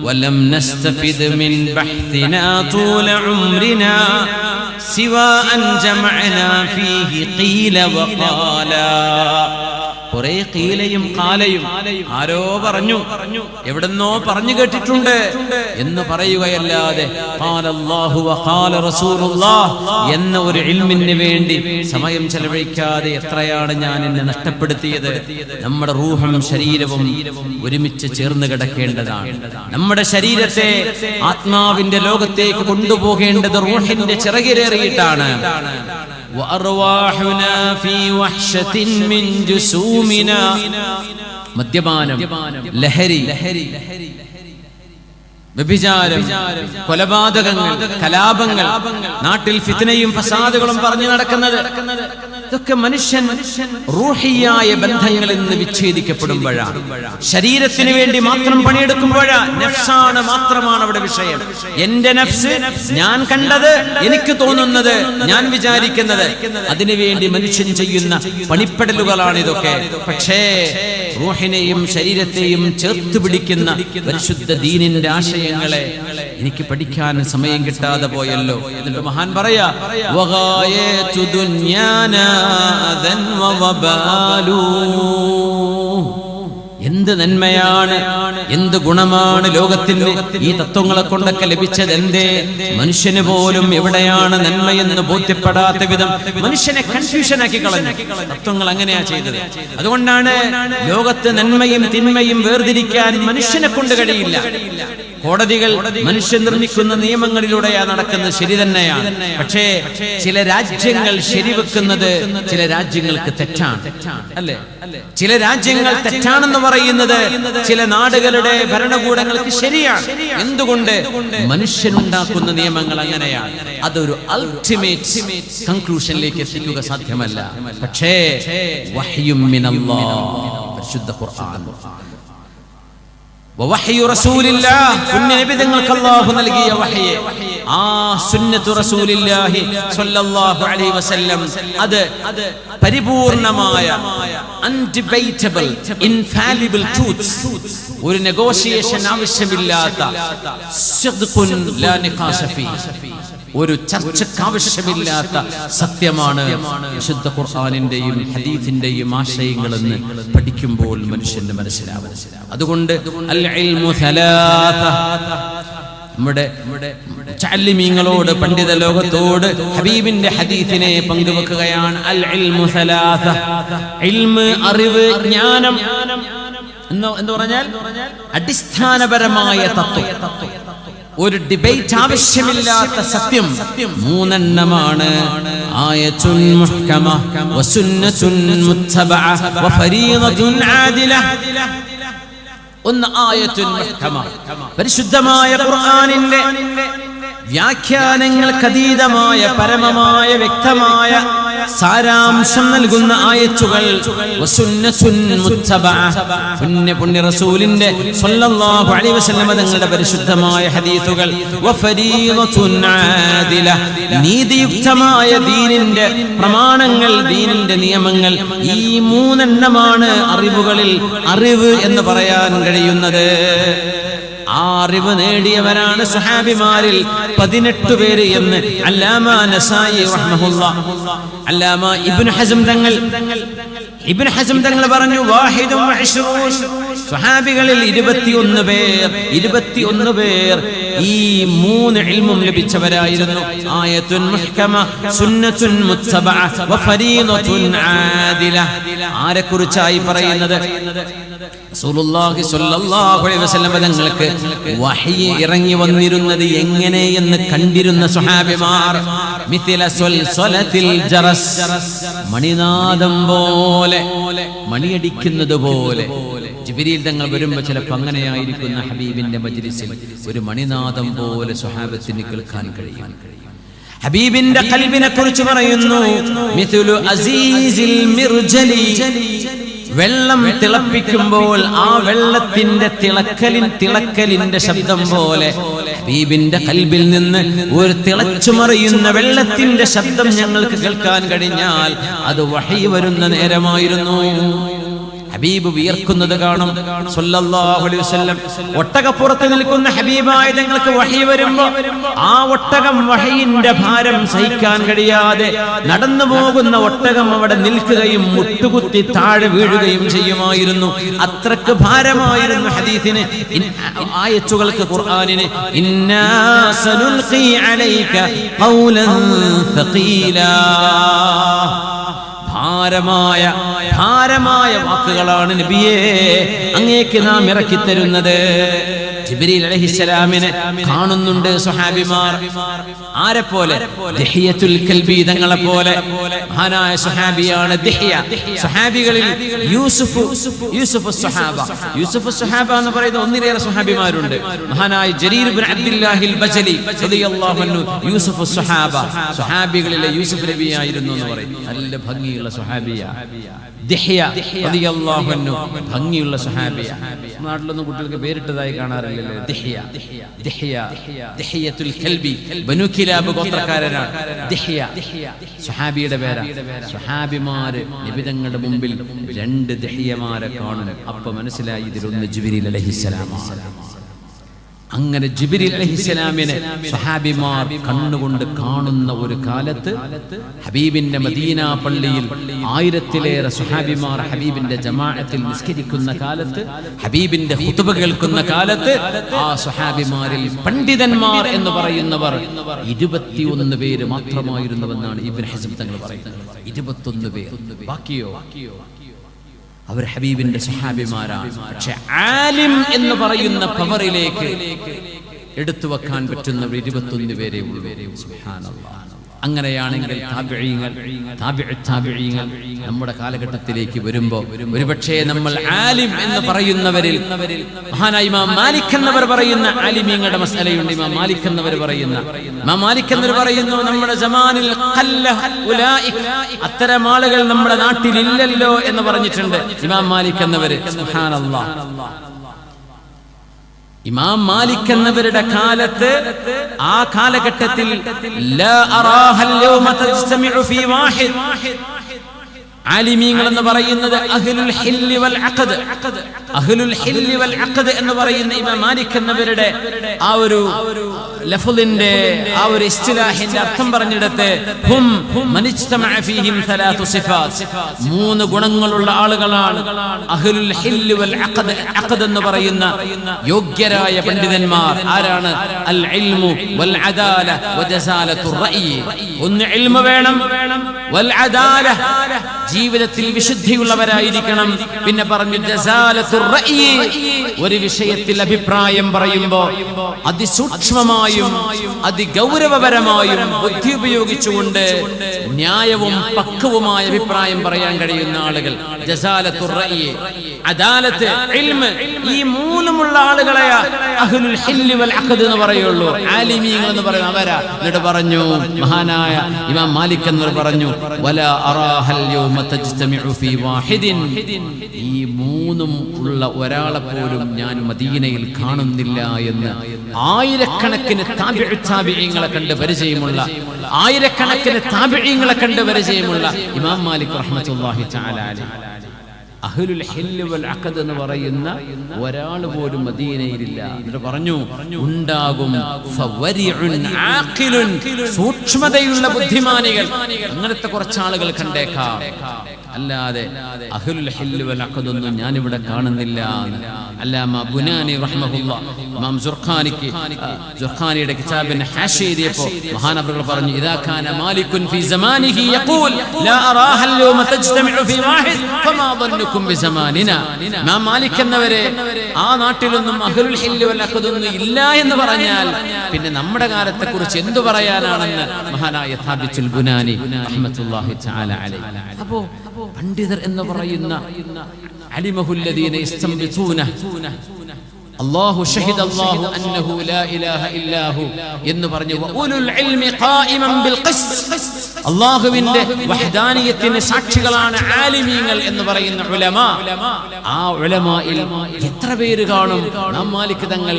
വലം നസ്തഫിദ് മിൻ بحثنا طول عمرنا سوى أن جمعنا فيه قيل وقالا. കുറെ കീലയും കാലയും ആരോ പറഞ്ഞു, എവിടെന്നോ പറഞ്ഞു കേട്ടിട്ടുണ്ട് എന്ന് പറയുകയല്ലാതെ ഖാലല്ലാഹു വഖാല റസൂലുള്ളാഹ് എന്ന ഒരു ഇൽമിന് വേണ്ടി സമയം ചെലവഴിക്കാതെ എത്രയാണ് ഞാൻ എന്നെ നഷ്ടപ്പെടുത്തിയത്. നമ്മുടെ റൂഹും ശരീരവും ഒരുമിച്ച് ചേർന്ന് കിടക്കേണ്ടതാണ്. നമ്മുടെ ശരീരത്തെ ആത്മാവിന്റെ ലോകത്തേക്ക് കൊണ്ടുപോകേണ്ടത് റൂഹിന്റെ ചിറകിലേറിയിട്ടാണ്. وأرواحنا في وحشة من جسومنا. മദ്യപാനം, ലഹരി, വ്യഭിചാരം, കൊലപാതകങ്ങൾ, കലാപങ്ങൾ, നാട്ടിൽ ഫിത്നയും ഫസാദുകളും പറഞ്ഞു നടക്കുന്നത് ഇതൊക്കെ മനുഷ്യൻ റൂഹിയായ ബന്ധങ്ങളിൽ നിന്ന് വിച്ഛേദിക്കപ്പെടുമ്പോഴാണ്. ശരീരത്തിന് വേണ്ടി മാത്രം പണിയെടുക്കുമ്പോഴാണ് നഫ്സാണ് മാത്രമാണ് അവിടെ വിഷയം. എന്റെ നഫ്സ്, ഞാൻ കണ്ടത്, എനിക്ക് തോന്നുന്നത്, ഞാൻ വിചാരിക്കുന്നത്, അതിനുവേണ്ടി മനുഷ്യൻ ചെയ്യുന്ന പണിപ്പെടലുകളാണ് ഇതൊക്കെ. പക്ഷേ റൂഹിനെയും ശരീരത്തെയും ചേർത്ത് പിടിക്കുന്ന പരിശുദ്ധ ദീനിന്റെ ആശയങ്ങളെ എനിക്ക് പഠിക്കാൻ സമയം കിട്ടാതെ പോയല്ലോ. എന്നിട്ട് മഹാൻ പറയാ, വഗായതു ദുനിയാനാ അദൻ വവബാലു. എന്ത് നന്മയാണ്, എന്ത് ഗുണമാണ് ലോകത്തിന് ഈ തത്വങ്ങളെ കൊണ്ടൊക്കെ ലഭിച്ചത്. എന്തേ മനുഷ്യന് പോലും എവിടെയാണ് നന്മയെന്ന് ബോധ്യപ്പെടാത്ത വിധം മനുഷ്യനെ കൺഫ്യൂഷനാക്കി കളഞ്ഞു തത്വങ്ങൾ. അങ്ങനെയാ ചെയ്തത്. അതുകൊണ്ടാണ് ലോകത്ത് നന്മയും തിന്മയും വേർതിരിക്കാൻ മനുഷ്യനെ കൊണ്ട് കഴിയില്ല. കോടതികൾ മനുഷ്യൻ നിർമ്മിക്കുന്ന നിയമങ്ങളിലൂടെയാണ് നടക്കുന്നത്. ശരി തന്നെയാണ്. പക്ഷേ ചില രാജ്യങ്ങൾ ശരിവെക്കുന്നത് ചില രാജ്യങ്ങൾക്ക് തെറ്റാണ്, അല്ലേ? ചില രാജ്യങ്ങൾ തെറ്റാണെന്ന് പറയുന്നത് ചില നാടുകളുടെ ഭരണകൂടങ്ങൾക്ക് ശരിയാണ്. എന്തുകൊണ്ട്? മനുഷ്യനുണ്ടാക്കുന്ന നിയമങ്ങൾ അങ്ങനെയാണ്. അതൊരു അൾട്ടിമേറ്റ് കൺക്ലൂഷനിലേക്ക് എത്തിക്കുക സാധ്യമല്ല. പക്ഷേ വഹ്യും മിനല്ലാഹ്, പരിശുദ്ധ ഖുർആൻ, വഹ്യു റസൂലില്ലാഹ്, പുണ്യ നബി തങ്ങൾക്ക് അല്ലാഹു നൽകിയ വഹ്യ്. ആ സുന്നത്തു റസൂലില്ലാഹി സ്വല്ലല്ലാഹു അലൈഹി വസല്ലം അത് പരിപൂർണമായ അൺഡിബേറ്റബിൾ ഇൻഫാലിബിൾ ട്രൂത്ത്സ്, ഒരു നെഗോഷിയേഷൻ ആവശ്യമില്ലാത്ത സിദ്ഖുൻ ലാ നിഖാശ ഫീഹി, ഒരു ചർച്ചയ്ക്ക് ആവശ്യമില്ലാത്ത സത്യമാണ് വിശുദ്ധ ഖുർആനിന്റെയും ഹദീസിന്റെയും ആശയങ്ങളെന്ന് പഠിക്കുമ്പോൾ മനുഷ്യന്റെ മനസ്സിലാവും. അതുകൊണ്ട് അൽ ഇൽമു സലാസ, നമ്മുടെ മുതഅല്ലിമീങ്ങളോട് പണ്ഡിത ലോകത്തോട് ഹബീബിന്റെ ഹദീസിനെ പങ്കുവെക്കുകയാണ്. അൽ ഇൽമു സലാസ, ഇൽമ് അറിവ് ജ്ഞാനം എന്ന് പറഞ്ഞാൽ അടിസ്ഥാനപരമായ തത്വം, ഒരു ഡിബേറ്റ് ആവശ്യമില്ലാത്ത സത്യം മൂന്നെണ്ണമാണ്. ആയത്തുൻ മുഹ്കമ വസുന്നത്തുൻ മുത്തബഅ വഫരീദത്തുൻ ആദില. ഒന്ന് ആയത്തുൻ മുഹ്കമ, പരിശുദ്ധമായ ഖുർആനിന്റെ വ്യാഖ്യാനങ്ങൾക്കതീതമായ പരമമായ വ്യക്തമായ സാരാംശം നൽകുന്ന ആയത്തുകൾ. വസുന്നത്തുൻ മുത്തബഅ, പുണ്യ റസൂലിന്റെ സ്വല്ലല്ലാഹു അലൈഹി വസല്ലം തങ്ങളുടെ പരിശുദ്ധമായ ഹദീസുകൾ. വഫരീദത്തുൻ ആദില, നീതിയുക്തമായ ദീനിന്റെ പ്രമാണങ്ങൾ, ദീനിന്റെ നിയമങ്ങൾ. ഈ മൂന്നെണ്ണമാണ് അറിവുകളിൽ അറിവ് എന്ന് പറയാൻ കഴിയുന്നത്. ആ അറിവ് നേടിയവരാണ് സ്വഹാബിമാരിൽ 18 പേര് എന്ന് അല്ലാമ നസായി റഹ്മഹുല്ലാഹ്, അല്ലാമ ഇബ്നു ഹസം തങ്ങൾ പറഞ്ഞു. വാഹിദും വഇശ്റൂൻ, സ്വഹാബികളിൽ 21 പേർ ഈ മൂന്ന് ഇൽമും ലഭിച്ചവരായിരുന്നു. ആയത്തുൻ മുഹ്കമ, സുന്നത്തുൻ മുത്തബഅ വഫരീദത്തുൻ ആദില. ആരെക്കുറിച്ചായി പറയുന്നത്? റസൂലുള്ളാഹി സ്വല്ലല്ലാഹു അലൈഹി വസല്ലം തങ്ങൾക്ക് വഹ്യ് ഇറങ്ങി വന്നിരുന്നത് എങ്ങനെയെന്ന് കണ്ടിരുന്ന സ്വഹാബിമാർ. മിഥില സ്വൽസലത്തിൽ ജറസ്, മണിനാദം പോലെ, മണിയടിക്കുന്നത് പോലെ. ജിബ്രീൽ തങ്ങൾ വരുമ്പോൾ ചിലപ്പോൾ അങ്ങനെയായിരിക്കുന്ന ഹബീബിന്റെ മജ്ലിസിൽ ഒരു മണിനാദം പോലെ സ്വഹാബത്തിന് കേൾക്കാൻ കഴിയും. ഹബീബിന്റെ ഖൽബിനെ കുറിച്ച് പറയുന്നു. മിഥുലു അസീസിൽ മിർജലി, വെള്ളം തിളപ്പിക്കുമ്പോൾ ആ വെള്ളത്തിന്റെ തിളക്കലിന്റെ ശബ്ദം പോലെ ഹബീബിന്റെ ഖൽബിൽ നിന്ന് ഒരു തിളച്ചുമറിയുന്ന വെള്ളത്തിന്റെ ശബ്ദം ഞങ്ങൾക്ക് കേൾക്കാൻ കഴിഞ്ഞാൽ അത് വഹ്യ് വരുന്ന നേരമായിരുന്നു. ഹബീബ് വിയർക്കുന്നത് കാണും സ്വല്ലല്ലാഹു അലൈഹി വസല്ലം. ഒട്ടകപ്പുറത്ത് നിൽക്കുന്ന ഹബീബായ തങ്ങൾക്ക് വഹ്യ് വരുമ്പോൾ ആ ഒട്ടകം വഹ്യിന്റെ ഭാരം സഹിക്കാൻ കഴിയാതെ നടന്നു പോകുന്ന ഒട്ടകം അവിടെ നിൽക്കുകയും മുട്ടുകുത്തി താഴെ വീഴുകയും ചെയ്യുമായിരുന്നു. അത്രക്ക് ഭാരമായിരുന്നു ഹദീസിന്, ആയത്തുകൾക്ക്, ഖുർആനിന്. ഇന്നാ സനുൽഖി അലൈക ഖൗലൻ സഖീലാ, ഭാരമായ വാക്കുകളാണ് നബിയേ അങ്ങേക്ക് നാം ഇറക്കി തരുന്നത്. ജിബ്രീൽ അലൈഹിസ്സലാമിനെ കാണുന്നുണ്ട് സ്വഹാബിമാർ. ആരെപ്പോലെ? ദിഹ്യത്തുൽ കൽബി തങ്ങളെ പോലെ മഹാനായ സ്വഹാബിയാണ് ദിഹ്യ. സ്വഹാബികളിൽ യൂസുഫ് സ്വഹാബ എന്ന് പറയുന്ന ഒന്നിലേറെ സ്വഹാബിമാരുണ്ട്. മഹാനായ ജരീർ ഇബ്നു അബ്ദുല്ലാഹിൽ ബജലി റളിയല്ലാഹു അൻഹു യൂസുഫ് സ്വഹാബ, സ്വഹാബികളിലെ യൂസുഫ് നബിയായിരുന്നു എന്ന് പറയും. നല്ല ഭംഗിയുള്ള സ്വഹാബിയ ദിഹ്യ റളിയല്ലാഹു അൻഹു, ഭംഗിയുള്ള സ്വഹാബിയ. നാട്ടിലൊന്നും കുട്ടികൾക്ക് പേരിട്ടതായി കാണാറില്ലല്ലോ. ദിഹ്യത്തുൽ കൽബി, ബനു കിലാബ് ഗോത്രക്കാരനാണ് ദിഹ്യ. സ്വഹാബിയുടെ പേരാ. സ്വഹാബിമാര് നബിതങ്ങളുടെ മുമ്പിൽ 2 ദിഹ്യമാരെ കാണും. അപ്പൊ മനസ്സിലായി ഇതിലൊന്ന് ജിബ്രീൽ അലൈഹിസ്സലാമാണ്. അങ്ങനെ ജിബ്രീൽ അലൈഹിസ്സലാമിനെ സ്വഹാബിമാർ കണ്ണുകൊണ്ട് കാണുന്ന ഒരു കാലത്ത് ഹബീബിന്റെ മദീന പള്ളിയിൽ 1000-ലേറെ സ്വഹാബിമാർ ഹബീബിന്റെ ജമാഅത്തിൽ നിസ്കരിക്കുന്ന കാലത്ത്, ഹബീബിന്റെ ഖുതുബ കേൾക്കുന്ന കാലത്ത് ആ സ്വഹാബിമാരിൽ പണ്ഡിതന്മാർ എന്ന് പറയുന്നവർ 21 പേര് മാത്രമായിരുന്നുവെന്നാണ് ഇബ്നു ഹസം തങ്ങൾ പറയുന്നത്. 21 പേർ. ബാക്കിയോ അവർ ഹബീബിന്റെ സ്വഹാബിമാരാണ്. പക്ഷെ ആലിം എന്ന് പറയുന്ന പവറിലേക്ക് എടുത്തു വെക്കാൻ പറ്റുന്ന 21 പേരെ ഉള്ളൂ. സുബ്ഹാനല്ലാഹ്. അങ്ങനെയാണെങ്കിൽ താബിഈങ്ങൾ നമ്മുടെ കാലഘട്ടത്തിലേക്ക് വരുമ്പോൾ ഒരുപക്ഷേ നമ്മൾ ആലിം എന്ന് പറയുന്നവരിൽ മഹാനായ ഇമാം മാലിക് എന്നവർ പറയുന്ന ആലിമീങ്ങളുടെ മസ്അലയുണ്ട്. ഇമാം മാലിക് എന്നവർ പറയുന്നു നമ്മുടെ സമാനിൽ അത്തരം ആളുകൾ നമ്മുടെ നാട്ടിൽ ഇല്ലല്ലോ എന്ന് പറഞ്ഞിട്ടുണ്ട് ഇമാം മാലിക് എന്നവർ. സുബ്ഹാനല്ലാഹ്. ഇമാം മാലിക് എന്നവരുടെ കാലത്ത് ആ കാലഘട്ടത്തിൽ ലാ അറാഹൽ യൗമ തജ്തമിഉ ഫീ വാഹിദ് ആലിമീങ്ങൾ എന്ന് പറയുന്നത് അഹ്ലുൽ ഹില്ല് വൽ അഖദ് അഹ്ലുൽ ഹില്ല് വൽ അഖദ് എന്ന് പറയുന്ന ഇമാം മാലിക് എന്നവരുടെ ആ ഒരു ലഫ്ളിന്റെ ആ ഒരു ഇസ്തിലാഹിന്റെ അർത്ഥം പറഞ്ഞിടത്ത് ഹും മനിജ്തമഅ ഫീഹിം സലാത്തു സിഫാത്ത് മൂന്ന് ഗുണങ്ങളുള്ള ആളുകളാണ് അഹ്ലുൽ ഹില്ല് വൽ അഖദ് അഖദ് എന്ന് പറയുന്ന യോഗ്യരായ പണ്ഡിതന്മാർ ആരാണ് അൽ ഇൽമു വൽ അദാല വജസാലത്തുർ റഅയ് ഒന്ന് ഇൽമു വേണം വൽ അദാല ജീവിതത്തിൽ വിശുദ്ധിയുള്ളവരായിരിക്കണം പിന്നെ പറഞ്ഞു ജസാലത്തുർ റഅയ് ഒരു വിഷയത്തിൽ അഭിപ്രായം പറയുമ്പോൾ അതിസൂക്ഷ്മമായും അതിഗൗരവപരമായും ബുദ്ധി ഉപയോഗിച്ചുകൊണ്ട് ന്യായവും പക്വവുമായ അഭിപ്രായം പറയാൻ കഴിയുന്ന ആളുകൾ ജസാലത്തുർ റഅയ് അദാലത്ത് ഇൽമ് ഈ മൂന്നുമുള്ള ആളുകളെ അഹ്ലുൽ ഹില്ല് വൽ അഖദ് എന്ന് പറയുള്ളൂ ആലിമീങ്ങൾ എന്ന് പറയുന്ന അവരാ എന്നിട്ട് പറഞ്ഞു മഹാനായ ഇമാം മാലിക് എന്നവർ പറഞ്ഞു വലാ അറാഹൽ യൗമ തജ്തമിഉ ഫീ വാഹിദിൻ ഈ മൂന്നും ഉള്ള ഒരാളെ പോലും ഞാൻ മദീനയിൽ കാണുന്നില്ല എന്ന് ആയിരക്കണക്കിന് താബിഈങ്ങളെ കണ്ട് പരിചയമുള്ള ആയിരക്കണക്കിന് താബിഈങ്ങളെ കണ്ട് പരിചയമുള്ള ഇമാം മാലിക് റഹ്മത്തുള്ളാഹി തആല അലൈഹി അഹ്ലുൽ ഹില്ല് വൽ അഖദ് എന്ന് പറയുന്ന ഒരാൾ പോലും മദീനയിലില്ല എന്നിട്ട് പറഞ്ഞു ഉണ്ടാകും ഫവരിഉൻ ആഖിലുൻ സൂക്ഷ്മതയുള്ള ബുദ്ധിമാനികൾ അങ്ങനത്തെ കുറച്ച് ആളുകൾ കണ്ടേക്കാം അല്ലാതെ അഹ്ലുൽ ഹില്ല് വൽ അഖദ് ഒന്നും ഞാൻ ഇവിടെ കാണുന്നില്ല അല്ലാമ ബുനാനി റഹ്മഹുല്ലാഹ് ഇമാം സുർഖാനിയുടെ കിതാബിനെ ഹാഷിയ എഴുതിയപ്പോൾ മഹാനവറുകൾ പറഞ്ഞു ഇദാ കാന മാലികുൻ ഫീ സമാനിഹി യഖൂൽ ലാ അറാഹൽ യൗമ തജ്തമിഉ ഫീ വാഹിദ് ഫമാ ظنكم بزماننا ഇമാം മാലിക് എന്നവരെ ആ നാട്ടിലൊന്നും അഹ്ലുൽ ഹില്ല് വൽ അഖദ് ഒന്നും ഇല്ല എന്ന് പറഞ്ഞാൽ പിന്നെ നമ്മുടെ കാലത്തെ കുറിച്ച് എന്തു പറയാനാണെന്ന് മഹാനായ സാബിത്തുൽ ബുനാനി റഹ്മത്തുള്ളാഹി തആല അലൈഹി അപ്പോൾ പണ്ഡിതർ എന്ന് പറയുന്ന അലിമഹുല്ലദീന ഇസ്തംബിതൂന അല്ലാഹു ഷഹിദ അല്ലാഹു അന്നഹു ലാ ഇലാഹ ഇല്ലാഹു എന്ന് പറഞ്ഞു വഉലുൽ ഇൽമി ഖായിമൻ ബിൽ ഖിസ് അല്ലാഹുവിന്റെ വഹ്ദാനിയത്തിന് സാക്ഷികളാണ് ആലിമീങ്ങൾ എന്ന് പറയുന്ന ഉലമാ ആ ഉലമായിൽ എത്ര പേര് കാണും ഇമാം മാലിക് തങ്ങൾ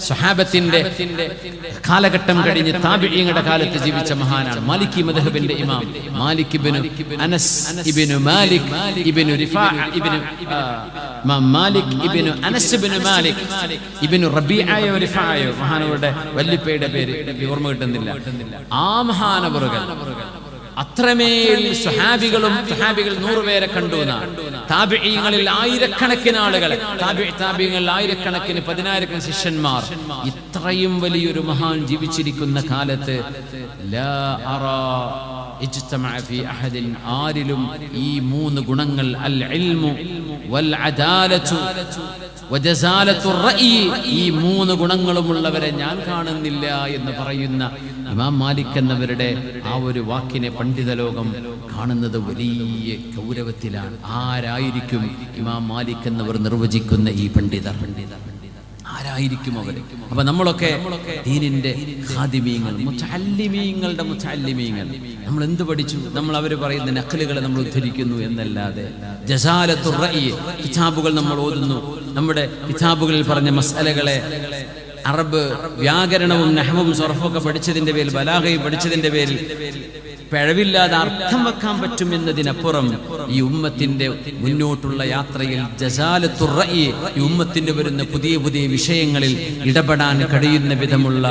സ്വഹാബത്തിന്റെ കാലഘട്ടം കഴിഞ്ഞ് താബിഈങ്ങളുടെ കാലത്ത് ജീവിച്ച മഹാനാണ് മാലിക്കി മദ്ഹബിന്റെ ഇമാം മാലിക് ഇബ്നു അനസ് ഇബ്നു മാലിക് ഇബ്നു റിഫാഅ ഇബ്നു മാലിക് ഇബ്നു അനസ് ഇബ്നു മാലിക് ഇബ്നു റബീഅ റിഫാഅ മഹാനവരുടെ വല്ലിപ്പയുടെ പേര് ഓർമ്മ കിട്ടുന്നില്ല ആ മഹാനവറുകൾ അത്രമേൽ സ്വഹാബികൾ 100 പേരെ കണ്ടു താബിഈങ്ങളിൽ ആയിരക്കണക്കിന് ആളുകൾ താബിഈങ്ങളിൽ ആയിരക്കണക്കിന് 10000 ശിഷ്യന്മാർ ഇത്രയും വലിയൊരു മഹാൻ ജീവിച്ചിരിക്കുന്ന കാലത്ത് ലാ അറാ ഇജ്തമഅ ഫീ അഹദിൻ ആരിലും ഈ മൂന്ന് ഗുണങ്ങൾ അൽ ഇൽമു വൽ അദാലതു വജസാലത്തുർ റഅയ് ഈ മൂന്ന് ഗുണങ്ങളുമുള്ളവരെ ഞാൻ കാണുന്നില്ല എന്ന് പറയുന്ന ഇമാം മാലിക് എന്നവരുടെ ആ ഒരു വാക്കിനെ പണ്ഡിത ലോകം കാണുന്നത് വലിയ ഗൗരവത്തിലാണ് ആരായിരിക്കും ഇമാം മാലിക് എന്നവർ നിർവചിക്കുന്ന ഈ പണ്ഡിതർ ആരായിരിക്കും അവർ അപ്പൊ നമ്മളൊക്കെ ദീനിന്റെ ഖാദിമീങ്ങൾ മുതഅല്ലിമീങ്ങളുടെ മുതഅല്ലിമീങ്ങൾ നമ്മൾ എന്ത് പഠിച്ചു നമ്മൾ അവർ പറയുന്ന നഖലുകളെ നമ്മൾ ഉദ്ധരിക്കുന്നു എന്നല്ലാതെ ജസാലത്തുർ റഅയ് കിതാബുകൾ നമ്മൾ ഓതുന്നു നമ്മുടെ കിതാബുകളിൽ പറഞ്ഞ മസ്അലകളെ അറബ് വ്യാകരണവും നഹ്വും സർഫൊക്കെ പഠിച്ചതിന്റെ പേരിൽ ബലാഗയും പഠിച്ചതിന്റെ പേരിൽ പിഴവില്ലാതെ അർത്ഥം വെക്കാൻ പറ്റും എന്നതിനപ്പുറം ഈ ഉമ്മത്തിന്റെ മുന്നോട്ടുള്ള യാത്രയിൽ ജസാലത്തുർ റഅയ് ഈ ഉമ്മത്തിന്റെ വരുന്ന പുതിയ പുതിയ വിഷയങ്ങളിൽ ഇടപെടാൻ കഴിയുന്ന വിധമുള്ള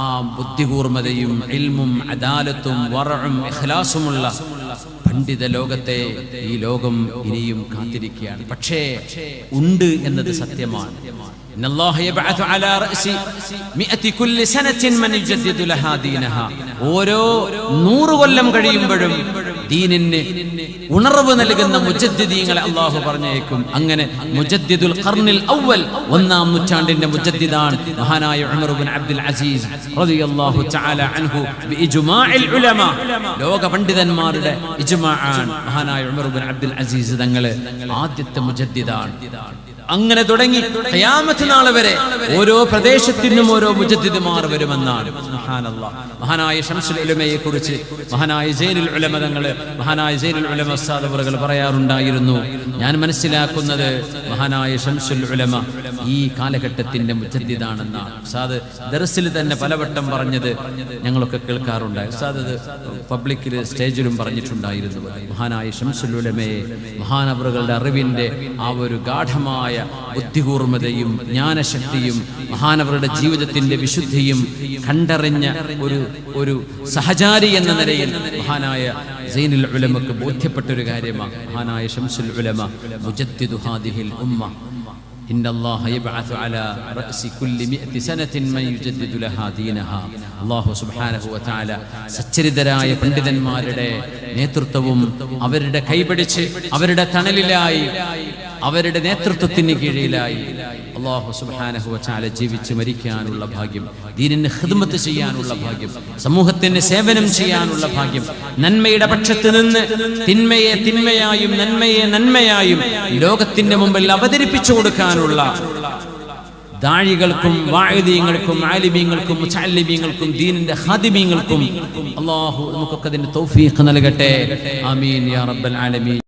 ആ ബുദ്ധികൂർമ്മതയും ഇൽമും അദാലത്തും വറഉം ഇഖ്ലാസുമുള്ള പണ്ഡിത ലോകത്തെ ഈ ലോകം ഇനിയും കാത്തിരിക്കുകയാണ് പക്ഷേ ഉണ്ട് എന്നത് സത്യമാണ് إن الله يبعث على رأس 100 كل سنة من يجدد لها دينها ഓരോ 100 കൊല്ലം കഴിയുമ്പോഴും ദീനിന് ഉണർവ് നൽകുന്ന മുജദ്ദിദീങ്ങളെ അല്ലാഹു പറഞ്ഞേക്കും അങ്ങനെ മുജദ്ദിദുൽ ഖർനിൽ അവ്വൽ ഒന്നാം നൂറ്റാണ്ടിന്റെ മുജദ്ദിദാൻ മഹാനായ ഉമർ ഇബ്നു അബ്ദുൽ അസീസ് റളിയല്ലാഹു തആല അൻഹു ബിഇജ്മാഇൽ ഉലമാ ലോക പണ്ഡിതന്മാരുടെ ഇജ്മാആൻ മഹാനായ ഉമർ ഇബ്നു അബ്ദുൽ അസീസ് തങ്ങളെ ആദ്യത്തെ മുജദ്ദിദാൻ അങ്ങനെ തുടങ്ങി ഖിയാമത്ത് നാൾ വരെ ഓരോ പ്രദേശത്തിനും ഓരോ മുജദ്ദിദ്മാർ വരുമെന്നാണ്. സുബ്ഹാനല്ലാഹ്. മഹാനായ ശംസുൽ ഉലമയെ കുറിച്ച് മഹാനായ സൈനുൽ ഉലമ തങ്ങള് മഹാനായ സൈനുൽ ഉലമ ഉസ്താദ് അവറുകൾ പറയാറുണ്ടായിരുന്നു, ഞാൻ മനസ്സിലാക്കുന്നത് മഹാനായ ശംസുൽ ഉലമ ഈ കാലഘട്ടത്തിന്റെ മുജദ്ദിദാണെന്നാണ്. ഉസ്താദ് ദർസിൽ തന്നെ പലവട്ടം പറഞ്ഞത് ഞങ്ങളൊക്കെ കേൾക്കാറുണ്ടായി. ഉസ്താദ് അത് പബ്ലിക്കിൽ സ്റ്റേജിലും പറഞ്ഞിട്ടുണ്ടായിരുന്നു. മഹാനായ ശംസുൽ ഉലമയെ മഹാനവറുകളുടെ അറിവിന്റെ ആ ഒരു ഗാഠമായ ബുദ്ധികൂർമ്മതയും ജ്ഞാനശക്തിയും മഹാനവറുടെ ജീവിതത്തിന്റെ വിശുദ്ധിയും കണ്ടറിഞ്ഞ ഒരു സഹചാരി എന്ന നിലയിൽ മഹാനായ സൈനുൽ ഉലമക്ക് ബോധ്യപ്പെട്ട ഒരു കാര്യമാണ്. മഹാനായ ശംസുൽ ഉലമ മുജദ്ദിദു ഹാദിഹിൽ ഉമ്മ. ഇന്നല്ലാഹ യബ്അസു അലാ റഅസി കുല്ലി 100 സനത്തിൻ മൻ യുജദ്ദിദു ലഹാ ദീനഹാ. അല്ലാഹു സുബ്ഹാനഹു വ തആല സച്ചരിതരായ പണ്ഡിതന്മാരുടെ നേതൃത്വവും അവരുടെ കൈപിടിച്ച് അവരുടെ തണലിലായി അവരുടെ നേതൃത്വത്തിന് കീഴിലായി അല്ലാഹു സുബ്ഹാനഹു വ തആല ജീവിച്ച് മരിക്കാനുള്ള ഭാഗ്യം, ദീനിന് ഖിദ്മത്ത് ചെയ്യാനുള്ള ഭാഗ്യം, സമൂഹത്തിന് സേവനം ചെയ്യാനുള്ള ഭാഗ്യം, നന്മയുടെ പക്ഷത്ത് നിന്ന് തിന്മയെ തിന്മയായും നന്മയെ നന്മയായും ലോകത്തിന്റെ മുമ്പിൽ അവതരിപ്പിച്ചു കൊടുക്കാനുള്ള ദാഴികൾക്കും വാഇദീങ്ങൾക്കും ആലിമീങ്ങൾക്കും മുതഅല്ലിമീങ്ങൾക്കും ദീനിന്റെ ഖാദിമീങ്ങൾക്കും അല്ലാഹു നമുക്കൊക്കെ അതിന്റെ തൗഫീഖ് നൽകട്ടെ. ആമീൻ യാ റബ്ബൽ ആലമീൻ.